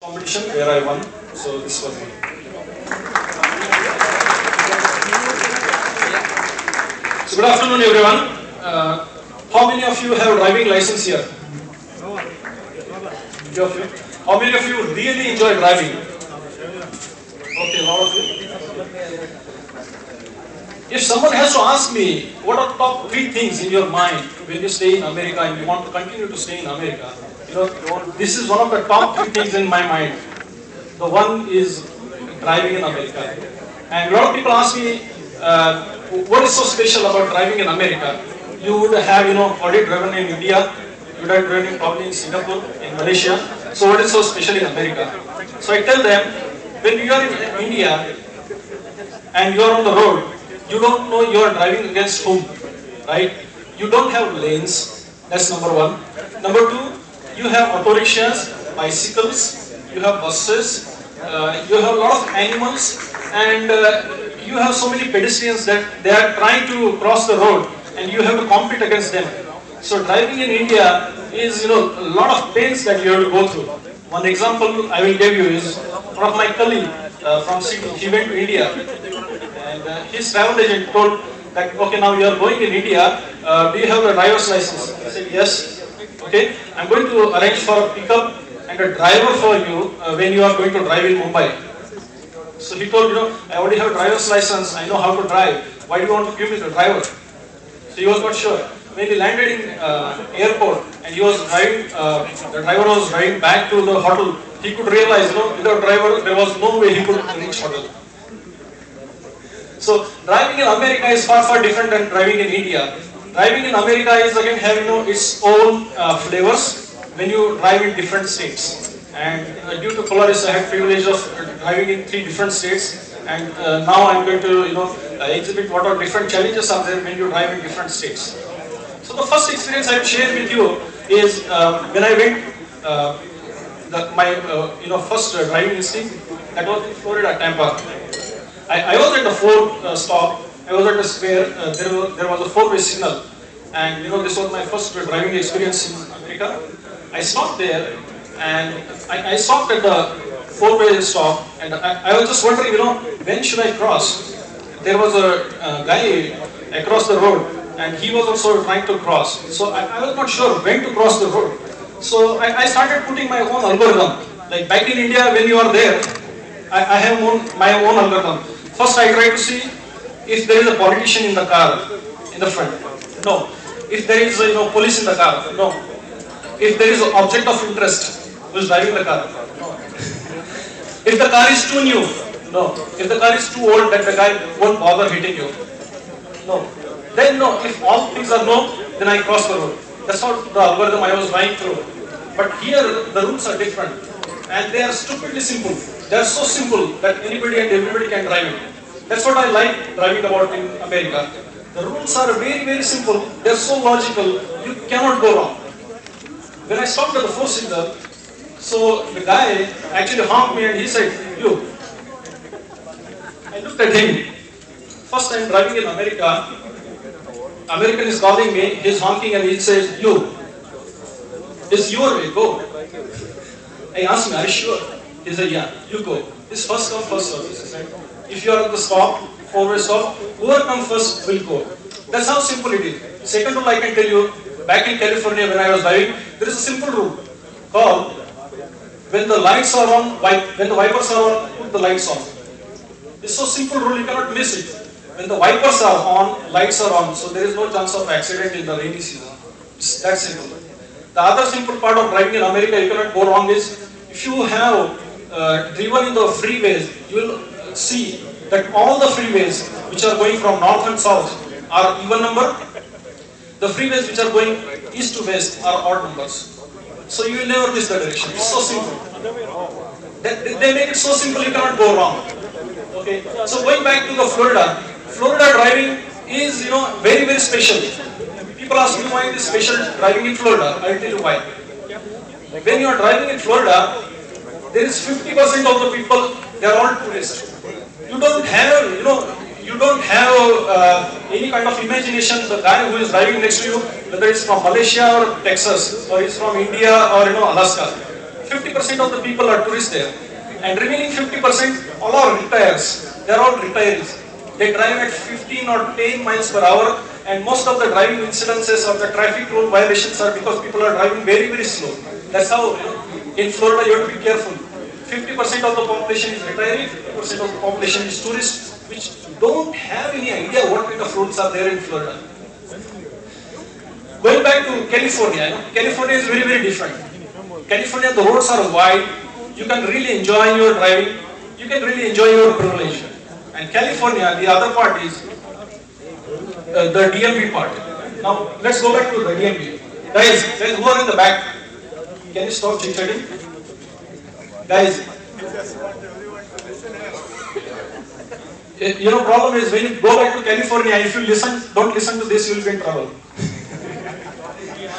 competition where I won. So this was me. So good afternoon, everyone. How many of you have driving license here? Few of you. How many of you really enjoy driving? Okay, a lot of you. If someone has to ask me, what are the top 3 things in your mind when you stay in America and you want to continue to stay in America? This is one of the top 3 things in my mind. The one is driving in America. And a lot of people ask me, what is so special about driving in America? You would have, already driven in India, you would have driven probably in Singapore, in Malaysia. So what is so special in America? So I tell them, when you are in India and you are on the road, you don't know you are driving against whom, right? You don't have lanes, that's number 1. Number 2, you have auto rickshaws, bicycles, you have buses, you have a lot of animals, and you have so many pedestrians that they are trying to cross the road and you have to compete against them. So driving in India is, a lot of pains that you have to go through. One example I will give you is one of my colleagues from Sydney. He went to India and his travel agent told that, okay, now you are going in India, do you have a driver's license? He said, yes. Okay, I'm going to arrange for a pickup and a driver for you when you are going to drive in Mumbai. So he told, I already have a driver's license, I know how to drive. Why do you want to give me the driver? So he was not sure. When he landed in airport and he was driving, the driver was driving back to the hotel, he could realize, without driver, there was no way he could reach hotel. So driving in America is far, far different than driving in India. Driving in America is again having its own flavors when you drive in different states. And due to Polaris, I had privilege of driving in 3 different states. And now I'm going to exhibit what are different challenges are there when you drive in different states. So the first experience I will share with you is when I went my first driving instinct. That was in Florida, Tampa. I was at the 4th stop. I was at the square. There was a 4-way signal, and this was my first driving experience in America. I stopped there, and I stopped at the 4-way stop, and I was just wondering, when should I cross? There was a guy across the road, and he was also trying to cross. So I was not sure when to cross the road. So I started putting my own algorithm. Like back in India, when you are there, I have my own algorithm. First, I try to see if there is a politician in the car in the front. No. If there is police in the car. No. If there is an object of interest who is driving the car. No. If the car is too new. No. If the car is too old, that the guy won't bother hitting you. No. Then no. If all things are no, then I cross the road. That's not the algorithm I was trying through. But here the rules are different, and they are stupidly simple. They are so simple that anybody and everybody can drive it. That's what I like driving about in America. The rules are very, very simple. They are so logical. You cannot go wrong. When I stopped at the 4th signal, so the guy actually honked me and he said, "You." I looked at him. First time driving in America, American is calling me, he's honking and he says, "You." It's your way, go. I asked him, "Are you sure?" He said, "Yeah, you go." It's first come, first service. He said, if you are at the stop, 4-way stop, whoever comes first will go. That's how simple it is. Second rule I can tell you, back in California when I was driving, there is a simple rule called, when the lights are on, when the wipers are on, put the lights on. It's so simple rule, you cannot miss it. When the wipers are on, lights are on, so there is no chance of accident in the rainy season. It's that simple. The other simple part of driving in America you cannot go wrong is, if you have driven in the freeways, you will see that all the freeways which are going from north and south are even number. The freeways which are going east to west are odd numbers. So you will never miss the direction. It's so simple. They make it so simple you cannot go wrong. Okay. So going back to the Florida driving is very, very special. People ask me why this special driving in Florida. I will tell you why. When you are driving in Florida, there is 50% of the people, they are all tourists. You don't have, any kind of imagination. The guy who is driving next to you, whether it's from Malaysia or Texas, or he's from India or Alaska, 50% of the people are tourists there. And remaining 50%, all are retirees. They are all retirees. They drive at 15 or 10 miles per hour, and most of the driving incidences or the traffic rule violations are because people are driving very, very slow. That's how, in Florida, you have to be careful. 50% of the population is retiree, 50% of the population is tourists, which don't have any idea what kind of roads are there in Florida. Going back to California, California is very, very different. California, the roads are wide, you can really enjoy your driving, you can really enjoy your privilege. And California, the other part is the DMV part. Now, let's go back to the DMV. Guys, who are in the back, can you stop chit-chatting? Guys, problem is when you go back to California, if you don't listen to this, you will be in trouble.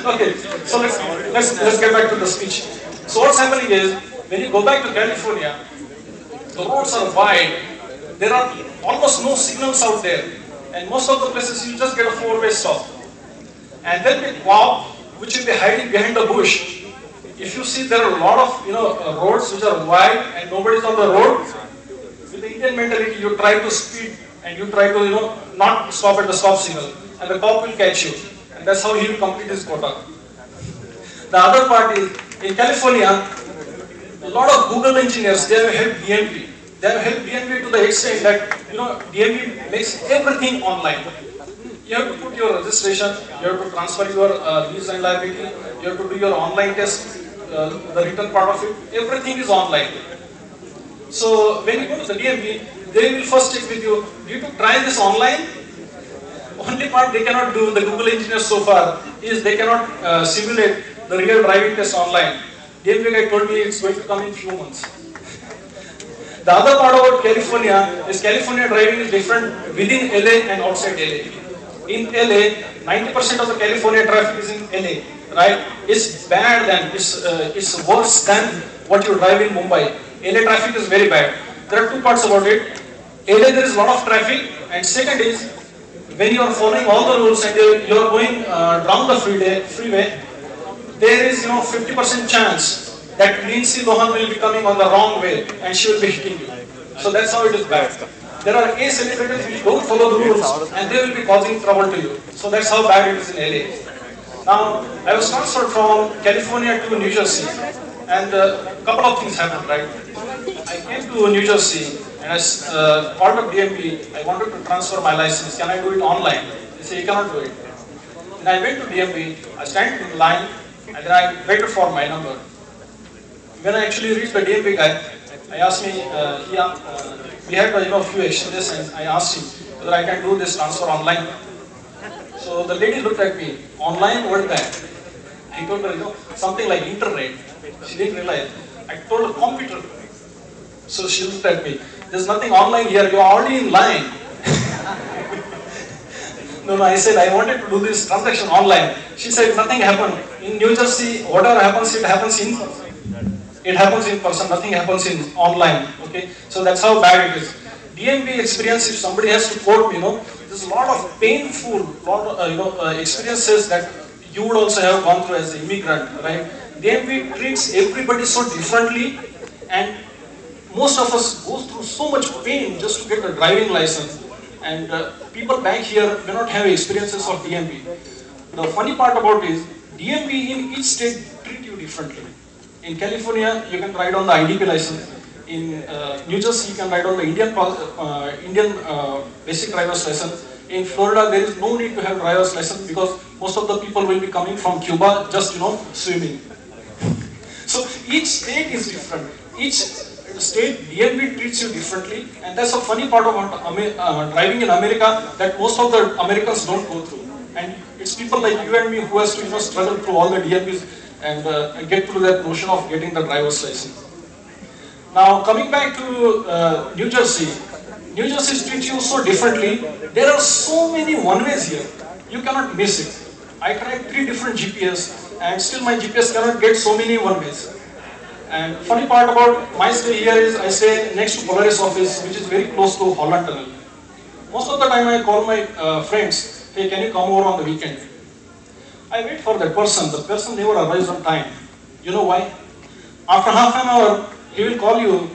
Okay, so let's get back to the speech. So what's happening is, when you go back to California, the roads are wide, there are almost no signals out there, and most of the places you just get a four-way stop. And then the cop, which will be hiding behind the bush. If you see there are a lot of roads which are wide and nobody's on the road, with the Indian mentality you try to speed and you try to not stop at the stop signal, and the cop will catch you, and that's how he will complete his quota. The other part is, in California, a lot of Google engineers, they have helped DMV. They have helped DMV to the extent that DMV makes everything online. You have to put your registration, you have to transfer your lease and liability, you have to do your online test, the written part of it, everything is online. So when you go to the DMV, they will first check with you, do you try this online? Only part they cannot do, the Google engineers so far, is they cannot simulate the real driving test online. DMV guy told me it's going to come in few months. The other part about California is California driving is different within LA and outside LA. In LA, 90% of the California traffic is in LA, right? It's bad than, it's worse than what you drive in Mumbai. LA traffic is very bad. There are two parts about it. LA there is a lot of traffic, and second is, when you are following all the rules and you are going down the freeway, there is 50% chance that Lindsay Lohan will be coming on the wrong way and she will be hitting you. So that's how it is bad. There are A celebrities which don't follow the rules and they will be causing trouble to you. So that's how bad it is in LA. Now, I was transferred from California to New Jersey, and a couple of things happened, right? I came to New Jersey and I called up DMV. I wanted to transfer my license. Can I do it online? They say you cannot do it. Then I went to DMV, I stand in line, and then I waited for my number. When I actually reached the DMV guy, I asked me, we had a few exchanges, and I asked him whether I can do this transfer online. So the lady looked at me, online, what is that? I told her, something like internet. She didn't realize. I told her computer. So she looked at me, there's nothing online here, you are already in line. No, I said I wanted to do this transaction online. She said nothing happened. In New Jersey, whatever happens, it happens in person, nothing happens in online. Okay, so that's how bad it is. DMV experience, if somebody has to quote me, there's a lot of painful, experiences that you would also have gone through as an immigrant, right? DMV treats everybody so differently, and most of us go through so much pain just to get a driving license. And people back here may not have experiences of DMV. The funny part about it is, DMV in each state treat you differently. In California, you can ride on the IDP license. In New Jersey, you can ride on the Indian basic driver's license. In Florida, there is no need to have driver's license because most of the people will be coming from Cuba just, swimming. So each state is different. Each state, DMV treats you differently, and that's a funny part about driving in America that most of the Americans don't go through. And it's people like you and me who has to struggle through all the DMVs and get through that notion of getting the driver's license. Now coming back to New Jersey, New Jersey treats you so differently. There are so many one-ways here, you cannot miss it. I tried 3 different GPS and still my GPS cannot get so many one-ways. And funny part about my stay here is I stay next to Polaris office, which is very close to Holland Tunnel. Most of the time I call my friends, hey, can you come over on the weekend? I wait for that person. The person never arrives on time. You know why? After half an hour, he will call you.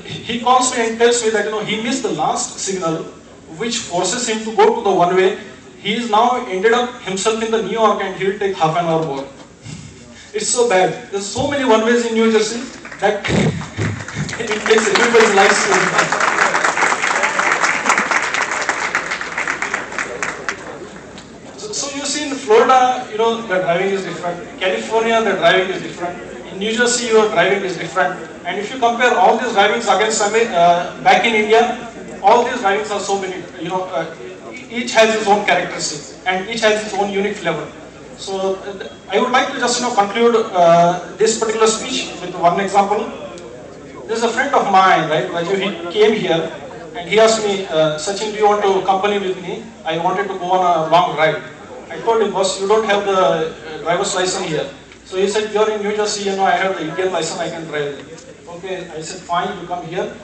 He calls me and tells me that he missed the last signal, which forces him to go to the one way. He is now ended up himself in the New York, and he will take half an hour more. It's so bad. There's so many one ways in New Jersey that it takes everybody's life. So you see in Florida, the driving is different. California, the driving is different. In New Jersey, your driving is different. And if you compare all these drivings against back in India, all these drivings are so many. Each has its own characteristics and each has its own unique flavor. So I would like to just conclude this particular speech with one example. There's a friend of mine, right? Raju, he came here and he asked me, Sachin, do you want to accompany with me? I wanted to go on a long ride. I told him, boss, you don't have the driver's license here. So he said, you're in New Jersey, I have the Indian license, I can drive. Okay, I said, fine, you come here.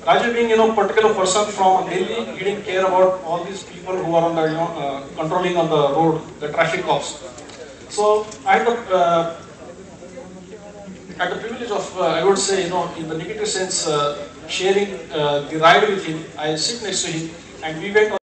Raju being, particular person from Delhi, he didn't care about all these people who are on the, controlling on the road, the traffic cops. So I had the privilege of, I would say, in the negative sense, sharing the ride with him. I sit next to him, and we went on